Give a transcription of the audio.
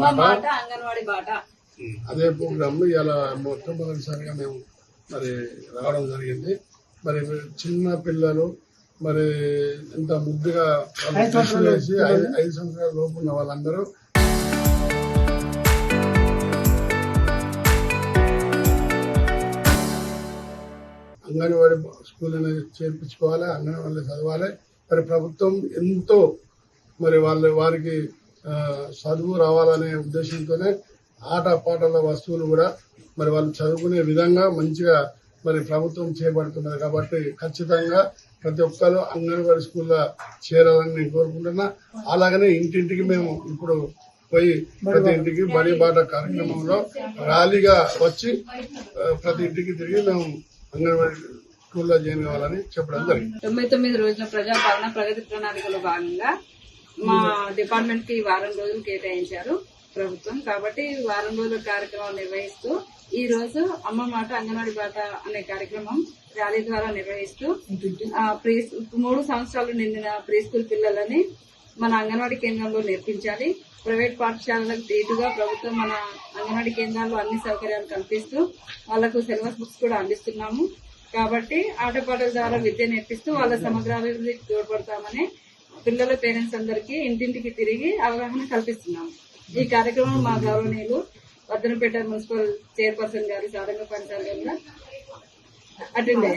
మాట అంగన్వాడీ బాట అదే ప్రోగ్రామ్ ఇలా మొట్టమొదటిసారిగా మేము మరి రావడం జరిగింది. మరి చిన్న పిల్లలు మరి ఎంత ముద్దుగా వేసి 5 సంవత్సరాల లోపు ఉన్న వాళ్ళందరూ అంగన్వాడీ స్కూల్ అనేది చేర్పించుకోవాలి, అంగన్వాడీ చదవాలి. మరి ప్రభుత్వం ఎంతో మరి వారికి చదువు రావాలనే ఉద్దేశంతోనే ఆట పాటల వస్తువులు కూడా మరి వాళ్ళు చదువుకునే విధంగా మంచిగా మరి ప్రభుత్వం చేపడుతున్నది. కాబట్టి ఖచ్చితంగా ప్రతి ఒక్కరు అంగన్వాడీ స్కూల్లో చేరాలని నేను కోరుకుంటున్నా. అలాగనే ఇంటింటికి మేము ఇప్పుడు పోయి ప్రతి ఇంటికి బడి బాట కార్యక్రమంలో ర్యాలీగా వచ్చి ప్రతి ఇంటికి తిరిగి మేము అంగన్వాడీ స్కూల్లో జాయిన్ కావాలని చెప్పడం జరిగింది. 99 రోజుల ప్రజాపాలన ప్రగతి ప్రణాళికలో భాగంగా మా డిపార్ట్మెంట్ కి వారం రోజులు కేటాయించారు ప్రభుత్వం. కాబట్టి వారం రోజుల కార్యక్రమం నిర్వహిస్తూ ఈ రోజు అమ్మ మాట అంగన్వాడీ బాట అనే కార్యక్రమం ర్యాలీ ద్వారా నిర్వహిస్తూ 3 సంవత్సరాలు నిండిన ప్రీ స్కూల్ పిల్లలని మన అంగన్వాడీ కేంద్రంలో నేర్పించాలి. ప్రైవేట్ పాఠశాలలకు దీటుగా ప్రభుత్వం మన అంగన్వాడీ కేంద్రాల్లో అన్ని సౌకర్యాలు కల్పిస్తూ వాళ్లకు సిలబస్ బుక్స్ కూడా అందిస్తున్నాము. కాబట్టి ఆటపాటల ద్వారా విద్య నేర్పిస్తూ వాళ్ళ సమగ్రాభివృద్ధికి తోడ్పడతామని పిల్లల పేరెంట్స్ అందరికీ ఇంటింటికి తిరిగి అవగాహన కల్పిస్తున్నాము. ఈ కార్యక్రమం మా గౌరవనీయులు వర్ధనపేట మున్సిపల్ చైర్పర్సన్ గారు సారంగపాణి సార్ గారు అటెండ్ అయ్యారు.